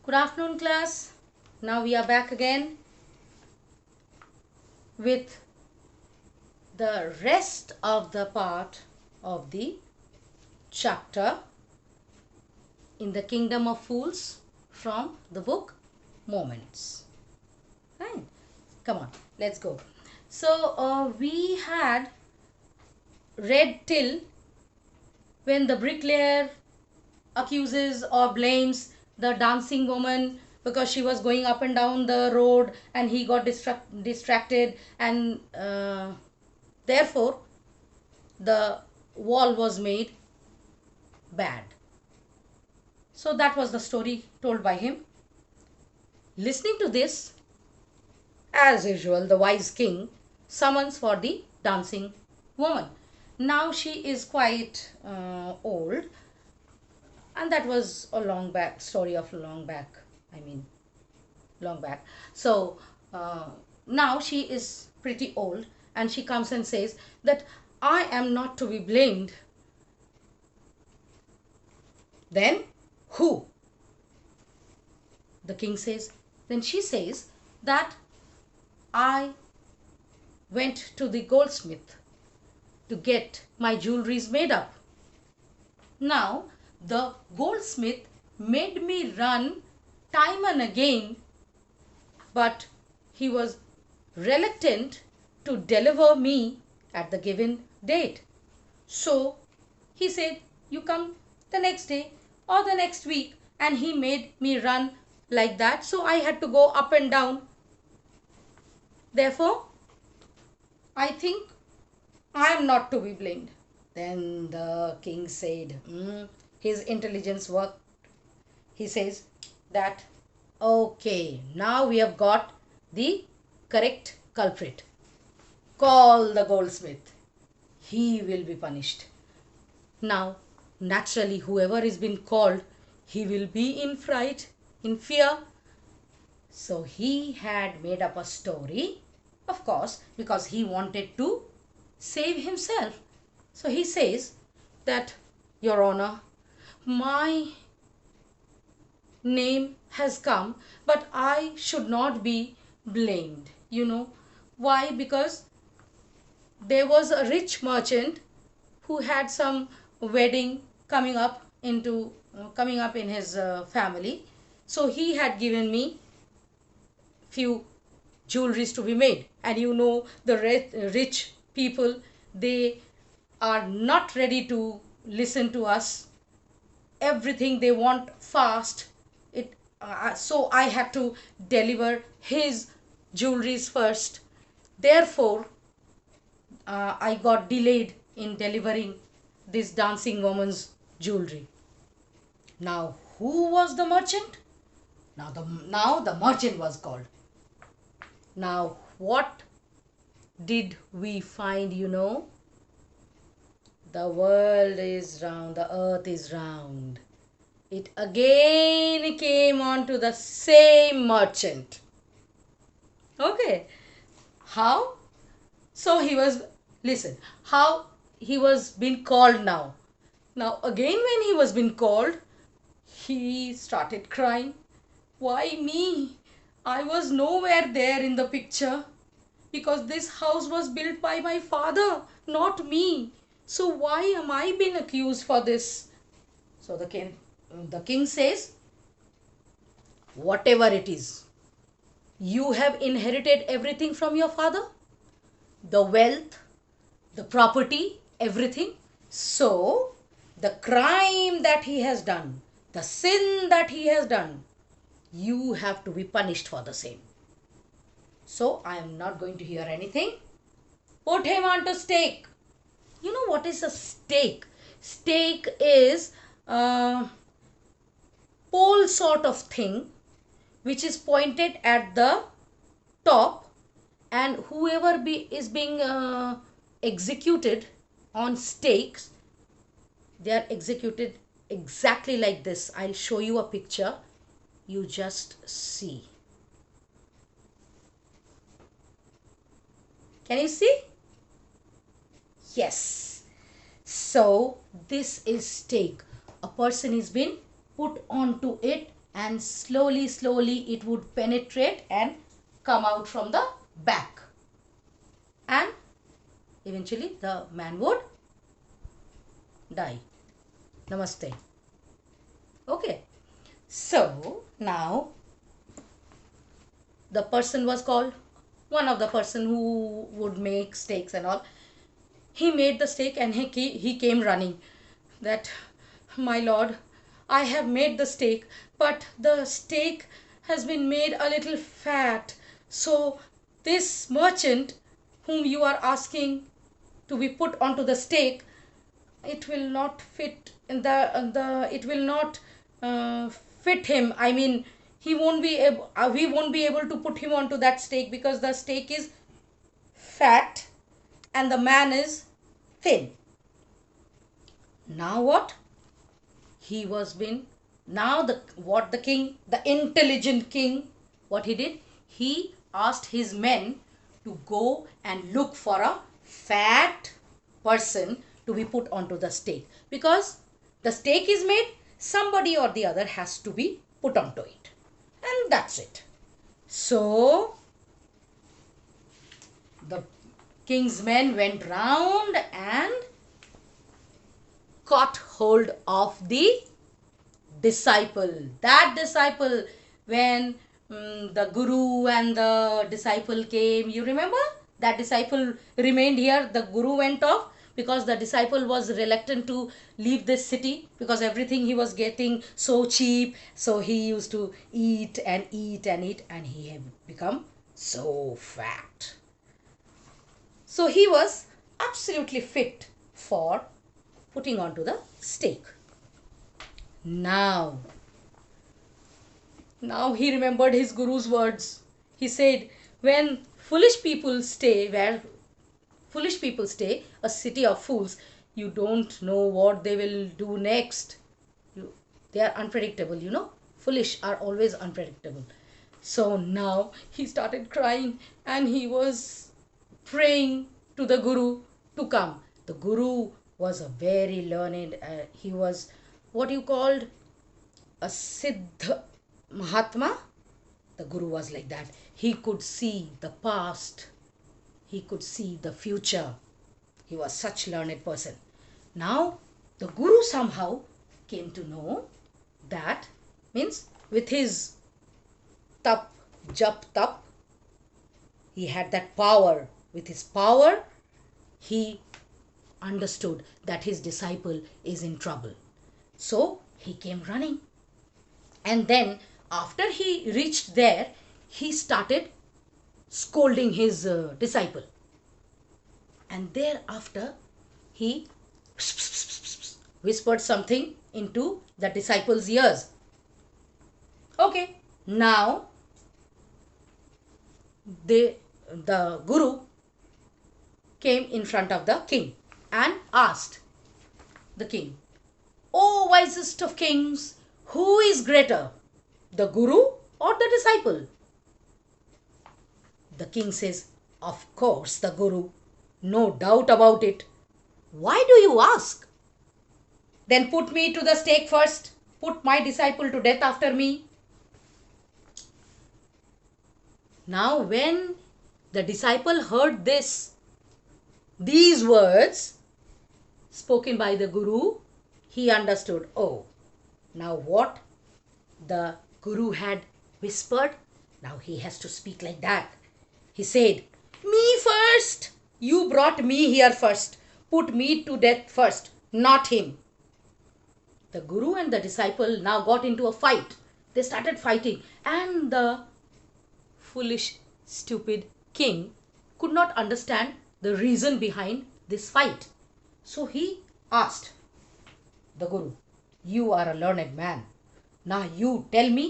Good afternoon, class. Now we are back again with the rest of the part of the chapter in the Kingdom of Fools from the book Moments. Fine. Come on, let's go. So, we had read till when the bricklayer accuses or blames the dancing woman because she was going up and down the road and he got distracted, and therefore the wall was made bad. So that was the story told by him. Listening to this, as usual, the wise king summons for the dancing woman. Now she is quite old, and that was a long back story of long back. I mean, long back. So now she is pretty old, and she comes and says that I am not to be blamed. Then who? The king says. Then she says that I went to the goldsmith to get my jewelries made up. Now the goldsmith made me run time and again, but he was reluctant to deliver me at the given date. So he said, you come the next day or the next week, and he made me run like that. So I had to go up and down. Therefore, I think I am not to be blamed. Then the king said, his intelligence worked. He says that, okay, now we have got the correct culprit. Call the goldsmith. He will be punished. Now, naturally, whoever is been called, he will be in fright, in fear. So he had made up a story, of course, because he wanted to save himself. So he says that, Your Honor, my name has come, but I should not be blamed. You know why? Because there was a rich merchant who had some wedding coming up in his family. So he had given me few jewelries to be made, and you know the rich people, they are not ready to listen to us. Everything they want fast. So I had to deliver his jewelries first. Therefore I got delayed in delivering this dancing woman's jewelry. Now who was the merchant? Now the merchant was called. Now what did we find? The world is round, the earth is round. It again came on to the same merchant. Okay. How? So he was, listen, how he was being called now. Now again when he was being called, he started crying. Why me? I was nowhere there in the picture, because this house was built by my father, not me. So why am I being accused for this? So the king says, whatever it is, you have inherited everything from your father, the wealth, the property, everything. So the crime that he has done, the sin that he has done, you have to be punished for the same. So I am not going to hear anything. Put him onto stake. You know what is a stake? Stake is a pole sort of thing which is pointed at the top, and whoever is being executed on stakes, they are executed exactly like this. I'll show you a picture. You just see. Can you see? Yes. So this is stake. A person is been put onto it and slowly it would penetrate and come out from the back, and eventually the man would die. Namaste. Okay, so now the person was called, one of the person who would make steaks and all. He made the steak and he came running that, my lord, I have made the steak, but the steak has been made a little fat. So this merchant whom you are asking to be put onto the steak, it will not fit in the it will not fit him. I mean, he won't be able, we won't be able to put him onto that steak because the steak is fat and the man is thin. Now what? He was been, now the king, the intelligent king, what he did? He asked his men to go and look for a fat person to be put onto the steak, because the steak is made, somebody or the other has to be put onto it, and that's it. So the king's men went round and caught hold of the disciple. That disciple, when the guru and the disciple came, you remember? That disciple remained here, the guru went off because the disciple was reluctant to leave this city because everything he was getting so cheap. So he used to eat and eat and eat, and he had become so fat. So he was absolutely fit for putting onto the steak. Now he remembered his guru's words. He said, when foolish people stay, where foolish people stay, a city of fools, you don't know what they will do next. They are unpredictable, you know. Foolish are always unpredictable. So now he started crying and he was praying to the guru to come. The guru was a very learned, he was what you called a Siddha Mahatma. The guru was like that. He could see the past. He could see the future. He was such learned person. Now the guru somehow came to know that, means with his tap, jap tap, he had that power. With his power, he understood that his disciple is in trouble. So he came running. And then after he reached there, he started scolding his disciple. And thereafter, he whispered something into the disciple's ears. Okay, now the guru came in front of the king and asked the king, "O wisest of kings, who is greater, the guru or the disciple?" The king says, "Of course the guru, no doubt about it. Why do you ask? Then put me to the stake first. Put my disciple to death after me." Now when the disciple heard these words spoken by the guru, he understood, oh, now what the guru had whispered, now he has to speak like that. He said, "Me first. You brought me here first. Put me to death first, not him." The guru and the disciple now got into a fight. They started fighting, and the foolish, stupid king could not understand the reason behind this fight. So he asked the guru, "You are a learned man. Now you tell me,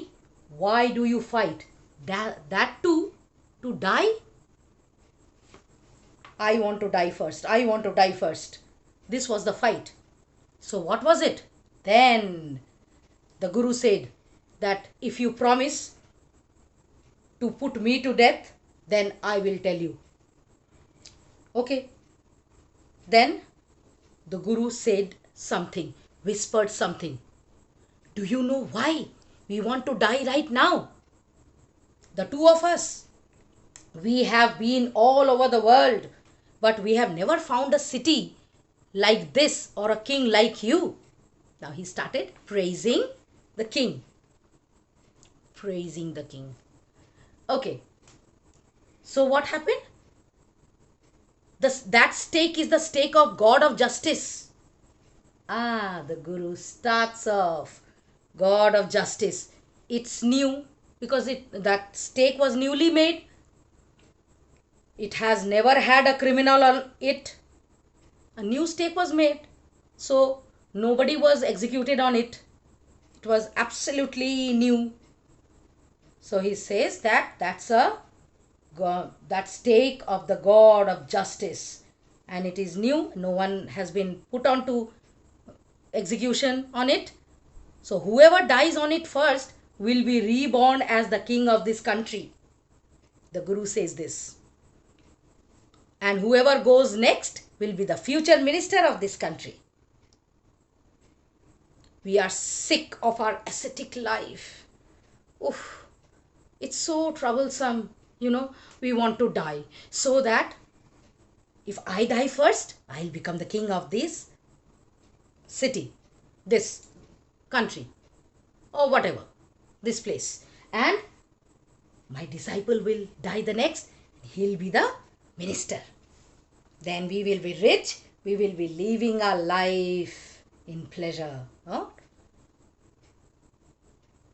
why do you fight? That too, to die?" "I want to die first. I want to die first." This was the fight. So what was it? Then the guru said that if you promise to put me to death, then I will tell you. Okay. Then the guru said something, whispered something. "Do you know why We want to die right now. The two of us. We have been all over the world, but we have never found a city like this or a king like you. Now he started praising the king. Praising the king. Okay. So what happened? That stake is the stake of God of justice. The Guru starts off God of justice. It's new because that stake was newly made. It has never had a criminal on it. A new stake was made. So nobody was executed on it. It was absolutely new. So he says that's a God, that stake of the God of justice, and it is new. No one has been put on to execution on it. So whoever dies on it first will be reborn as the king of this country. The Guru says this. And whoever goes next will be the future minister of this country. We are sick of our ascetic life. Oof, it's so troublesome. We want to die so that if I die first, I'll become the king of this city, this country, or whatever, this place. And my disciple will die the next. He'll be the minister. Then we will be rich. We will be living our life in pleasure.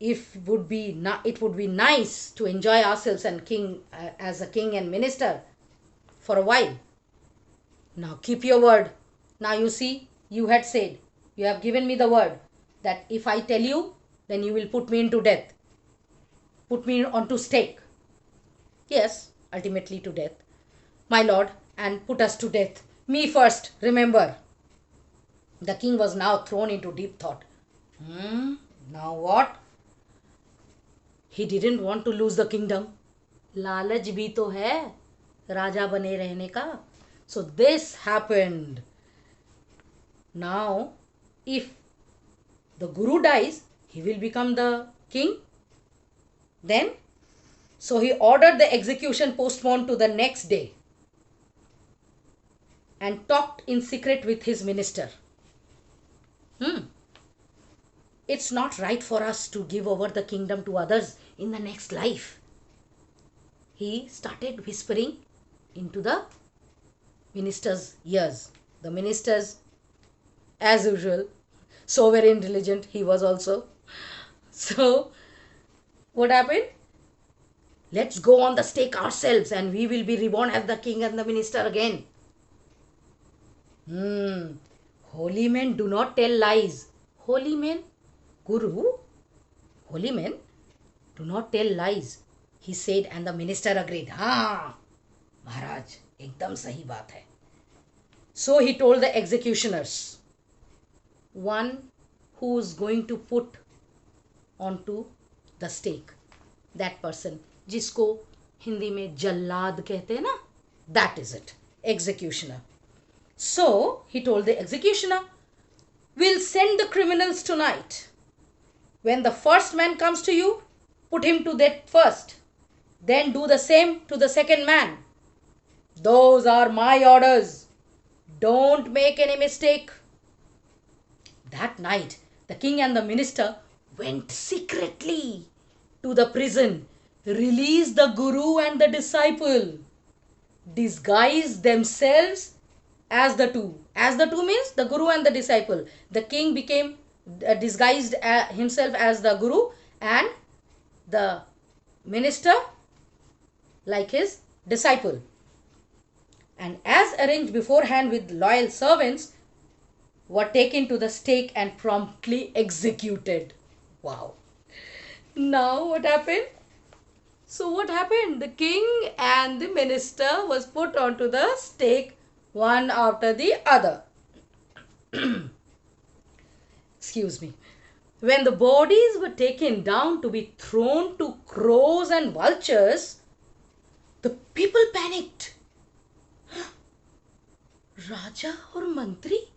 It would be nice to enjoy ourselves and as a king and minister for a while. Now keep your word. Now you see, you had said, you have given me the word that if I tell you, then you will put me into death. Put me onto stake. Yes, ultimately to death. My lord, and put us to death. Me first, remember. The king was now thrown into deep thought. Now what? He didn't want to lose the kingdom. लालच भी तो है राजा बने रहने का. So this happened. Now, if the Guru dies, he will become the king. Then, so he ordered the execution postponed to the next day and talked in secret with his minister. It's not right for us to give over the kingdom to others in the next life. He started whispering into the minister's ears. The ministers, as usual, so very intelligent he was also. So, what happened? Let's go on the stake ourselves and we will be reborn as the king and the minister again. Holy men do not tell lies. Holy men, Guru, holy men do not tell lies. He said, and the minister agreed. Maharaj, ekdam sahi baat hai. So he told the executioners, one who is going to put onto the stake, that person, जिसको हिंदी में जल्लाद कहते हैं ना, that is it, executioner. So he told the executioner, we'll send the criminals tonight. When the first man comes to you, put him to death first. Then do the same to the second man. Those are my orders. Don't make any mistake. That night, the king and the minister went secretly to the prison, released the Guru and the disciple, disguised themselves as the two. As the two means the Guru and the disciple. The king became disguised himself as the Guru and the minister like his disciple. And as arranged beforehand with loyal servants, were taken to the stake and promptly executed. Wow. Now what happened? So what happened? The king and the minister was put onto the stake one after the other. Excuse me. When the bodies were taken down to be thrown to crows and vultures, the people panicked. Raja or Mantri?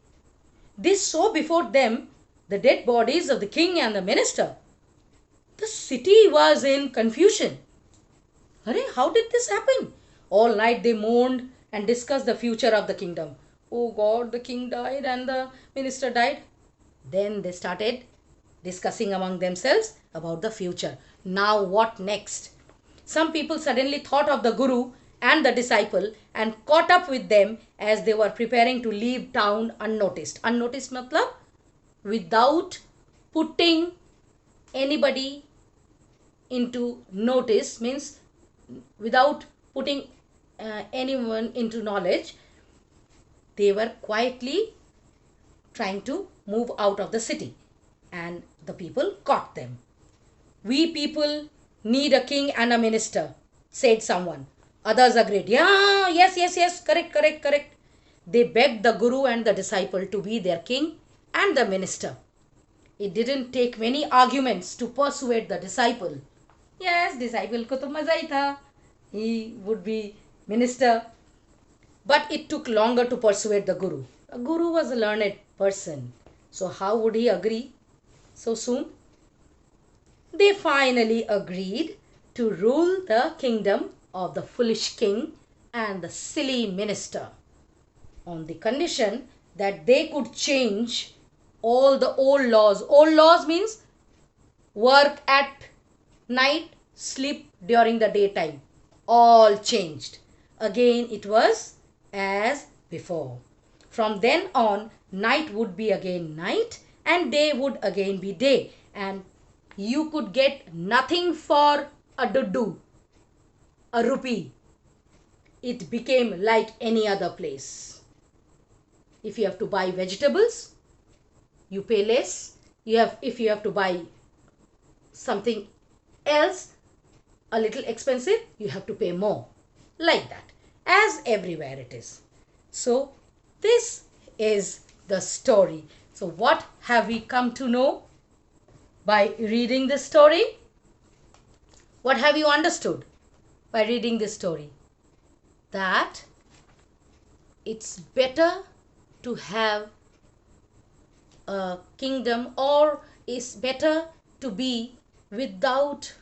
They saw before them the dead bodies of the king and the minister. city was in confusion. Arey, how did this happen? All night they mourned and discussed the future of the kingdom. Oh God, the king died and the minister died. Then they started discussing among themselves about the future. Now what next? Some people suddenly thought of the guru and the disciple and caught up with them as they were preparing to leave town unnoticed. Unnoticed matlab without putting anybody into notice, means without putting anyone into knowledge. They were quietly trying to move out of the city, and the people caught them. We people need a king and a minister, said someone. Others agreed. Yeah, yes, correct. They begged the guru and the disciple to be their king and the minister. It didn't take many arguments to persuade the disciple. Yes, disciple ko to maza hi tha. He would be minister. But it took longer to persuade the guru. The guru was a learned person. So how would he agree so soon? They finally agreed to rule the kingdom of the foolish king and the silly minister on the condition that they could change all the old laws. Old laws means work at night, sleep during the daytime. All changed. Again it was as before. From then on, night would be again night and day would again be day. And you could get nothing for a duddu, a rupee. It became like any other place. If you have to buy vegetables, you pay less. If you have to buy something else a little expensive, you have to pay more. Like that. As everywhere it is. So this is the story. So what have we come to know by reading this story? What have you understood by reading this story? That it's better to have a kingdom, or it's better to be without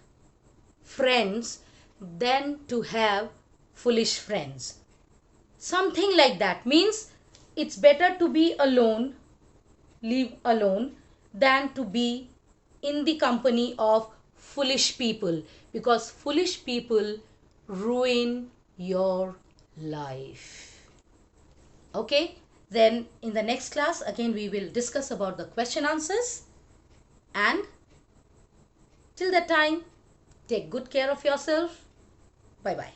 friends than to have foolish friends. Something like that means it's better to be alone, live alone, than to be in the company of foolish people, because foolish people ruin your life. Okay, then in the next class again we will discuss about the question answers, and till that time take good care of yourself. Bye bye.